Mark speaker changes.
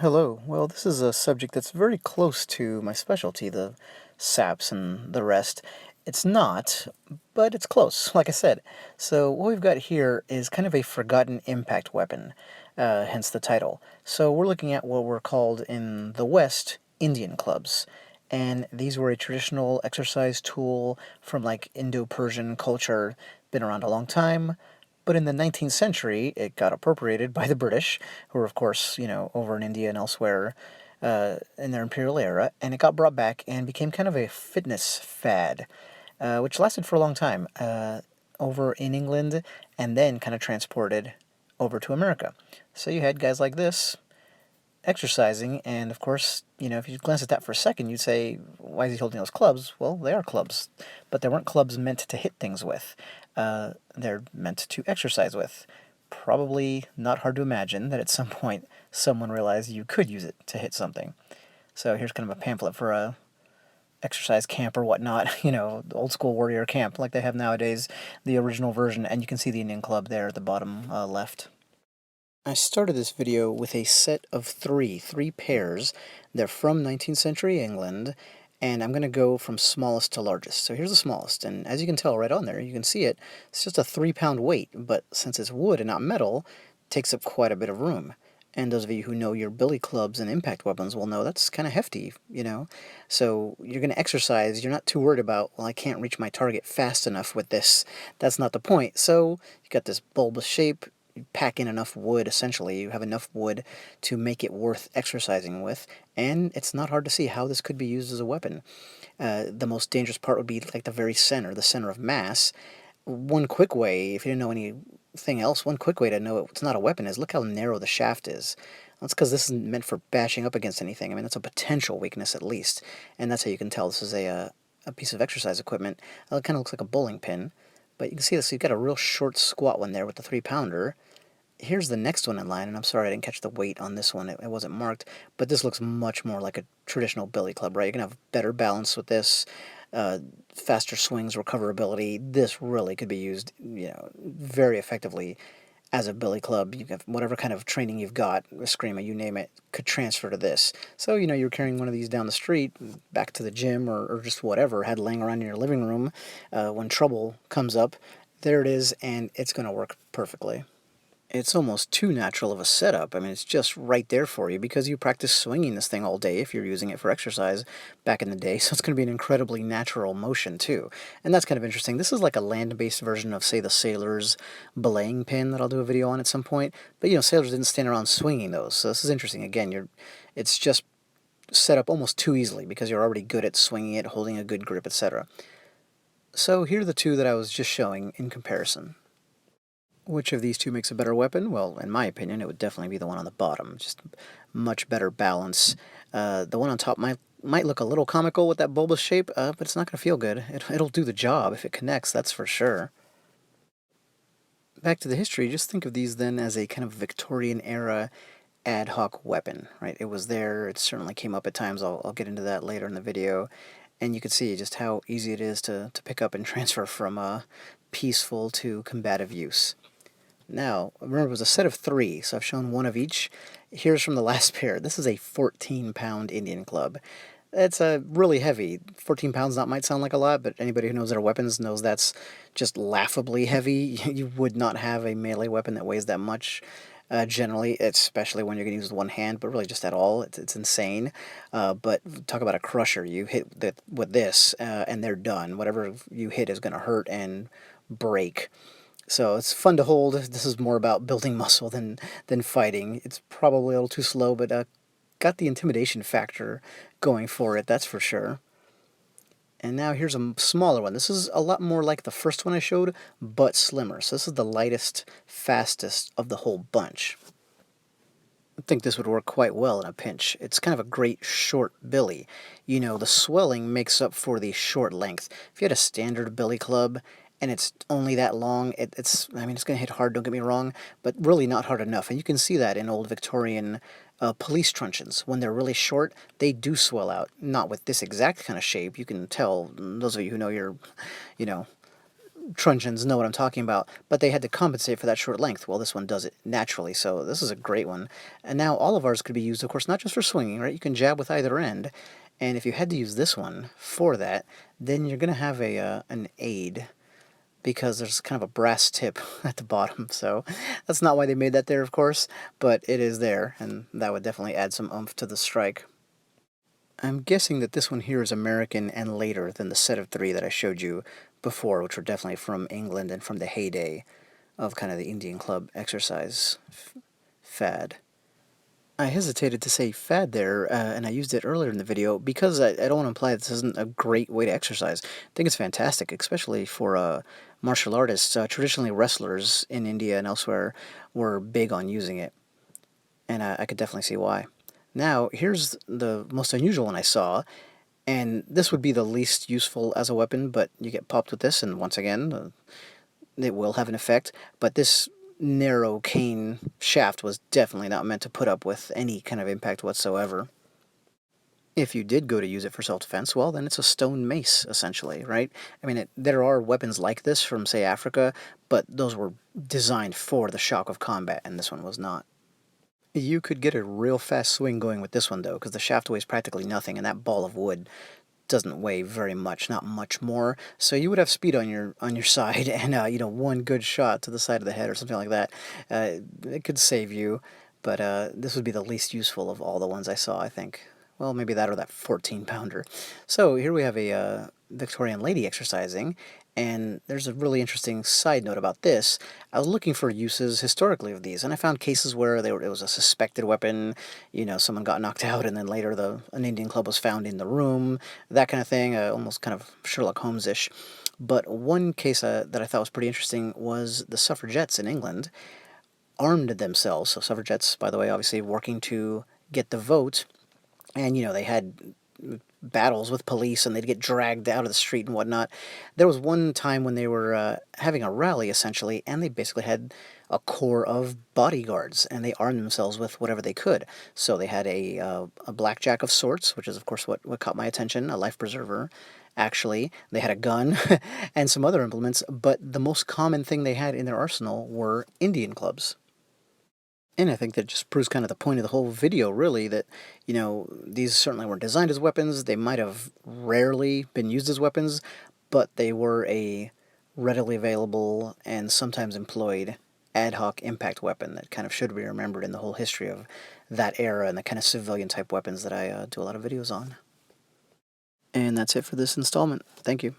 Speaker 1: Hello. Well, this is a subject that's very close to my specialty, the saps and the rest. It's not, but it's close, like I said. So what we've got here is kind of a forgotten impact weapon, hence the title. So we're looking at what were called in the West Indian clubs. And these were a traditional exercise tool from like Indo-Persian culture, been around a long time. But in the 19th century, it got appropriated by the British, who were, of course, over in India and elsewhere in their imperial era, and it got brought back and became kind of a fitness fad, which lasted for a long time over in England and then kind of transported over to America. So you had guys like this exercising, and of course, if you glance at that for a second, you'd say, why is he holding those clubs? Well, they are clubs, but they weren't clubs meant to hit things with. They're meant to exercise with. Probably not hard to imagine that at some point someone realized you could use it to hit something. So here's kind of a pamphlet for a exercise camp or whatnot, the old school warrior camp like they have nowadays, the original version, and you can see the Indian club there at the bottom left. I started this video with a set of three pairs. They're from 19th century England, and I'm going to go from smallest to largest. So here's the smallest, and as you can tell right on there, you can see it, it's just a 3-pound weight, but since it's wood and not metal, it takes up quite a bit of room. And those of you who know your billy clubs and impact weapons will know that's kind of hefty, So you're going to exercise, you're not too worried about, well, I can't reach my target fast enough with this. That's not the point. So you got this bulbous shape, you pack in enough wood, essentially. You have enough wood to make it worth exercising with, and it's not hard to see how this could be used as a weapon. The most dangerous part would be like the center of mass. One quick way, if you didn't know anything else, one quick way to know it's not a weapon is look how narrow the shaft is. That's because this isn't meant for bashing up against anything. I mean, that's a potential weakness at least, and that's how you can tell this is a piece of exercise equipment. It kind of looks like a bowling pin, but you can see this. You've got a real short, squat one there with the 3-pounder. Here's the next one in line, and I'm sorry I didn't catch the weight on this one. It wasn't marked, but this looks much more like a traditional billy club, right? You're going to have better balance with this, faster swings, recoverability. This really could be used, very effectively as a billy club. You have whatever kind of training you've got, Eskrima, you name it, could transfer to this. So, you're carrying one of these down the street, back to the gym, or just whatever, had laying around in your living room. When trouble comes up, there it is, and it's going to work perfectly. It's almost too natural of a setup. I mean, it's just right there for you because you practice swinging this thing all day if you're using it for exercise back in the day, so it's going to be an incredibly natural motion, too. And that's kind of interesting. This is like a land-based version of, say, the sailor's belaying pin that I'll do a video on at some point. But, sailors didn't stand around swinging those, so this is interesting. Again, it's just set up almost too easily because you're already good at swinging it, holding a good grip, etc. So here are the two that I was just showing in comparison. Which of these two makes a better weapon? Well, in my opinion, it would definitely be the one on the bottom. Just much better balance. The one on top might look a little comical with that bulbous shape, but it's not going to feel good. It'll do the job if it connects, that's for sure. Back to the history, just think of these then as a kind of Victorian era ad hoc weapon, right? It was there, it certainly came up at times, I'll get into that later in the video, and you can see just how easy it is to pick up and transfer from peaceful to combative use. Now, remember it was a set of 3, so I've shown one of each. Here's from the last pair. This is a 14-pound Indian club. It's really heavy. 14 pounds, that might sound like a lot, but anybody who knows their weapons knows that's just laughably heavy. You would not have a melee weapon that weighs that much, generally, especially when you're going to use one hand, but really just at all. It's insane. But talk about a crusher. You hit with this, and they're done. Whatever you hit is going to hurt and break. So it's fun to hold. This is more about building muscle than fighting. It's probably a little too slow, but got the intimidation factor going for it, that's for sure. And now here's a smaller one. This is a lot more like the first one I showed, but slimmer. So this is the lightest, fastest of the whole bunch. I think this would work quite well in a pinch. It's kind of a great short billy. The swelling makes up for the short length. If you had a standard billy club and it's only that long, it's going to hit hard, don't get me wrong, but really not hard enough. And you can see that in old Victorian police truncheons. When they're really short, they do swell out. Not with this exact kind of shape. You can tell, those of you who know your, truncheons know what I'm talking about, but they had to compensate for that short length. Well, this one does it naturally, so this is a great one. And now all of ours could be used, of course, not just for swinging, right? You can jab with either end, and if you had to use this one for that, then you're going to have an aid, because there's kind of a brass tip at the bottom, so that's not why they made that there, of course, but it is there, and that would definitely add some oomph to the strike. I'm guessing that this one here is American and later than the set of three that I showed you before, which were definitely from England and from the heyday of kind of the Indian club exercise fad. I hesitated to say fad there, and I used it earlier in the video because I don't want to imply this isn't a great way to exercise. I think it's fantastic, especially for martial artists. Traditionally, wrestlers in India and elsewhere were big on using it, and I could definitely see why. Now, here's the most unusual one I saw, and this would be the least useful as a weapon, but you get popped with this, and once again, it will have an effect, but this narrow cane shaft was definitely not meant to put up with any kind of impact whatsoever. If you did go to use it for self-defense, well, then it's a stone mace, essentially, right? I mean, there are weapons like this from, say, Africa, but those were designed for the shock of combat, and this one was not. You could get a real fast swing going with this one, though, because the shaft weighs practically nothing, and that ball of wood doesn't weigh very much, not much more. So you would have speed on your side, and one good shot to the side of the head or something like that, it could save you. But this would be the least useful of all the ones I saw, I think. Well, maybe that or that 14-pounder. So here we have a Victorian lady exercising, and there's a really interesting side note about this. I was looking for uses historically of these, and I found cases where it was a suspected weapon. Someone got knocked out, and then later an Indian club was found in the room, that kind of thing, almost kind of Sherlock Holmes-ish. But one case that I thought was pretty interesting was the suffragettes in England armed themselves. So suffragettes, by the way, obviously working to get the vote, and they had battles with police, and they'd get dragged out of the street and whatnot. There was one time when they were having a rally, essentially, and they basically had a corps of bodyguards, and they armed themselves with whatever they could. So they had a blackjack of sorts, which is, of course, what caught my attention, a life preserver. Actually, they had a gun and some other implements, but the most common thing they had in their arsenal were Indian clubs. And I think that just proves kind of the point of the whole video, really, that, these certainly weren't designed as weapons. They might have rarely been used as weapons, but they were a readily available and sometimes employed ad hoc impact weapon that kind of should be remembered in the whole history of that era and the kind of civilian type weapons that I do a lot of videos on. And that's it for this installment. Thank you.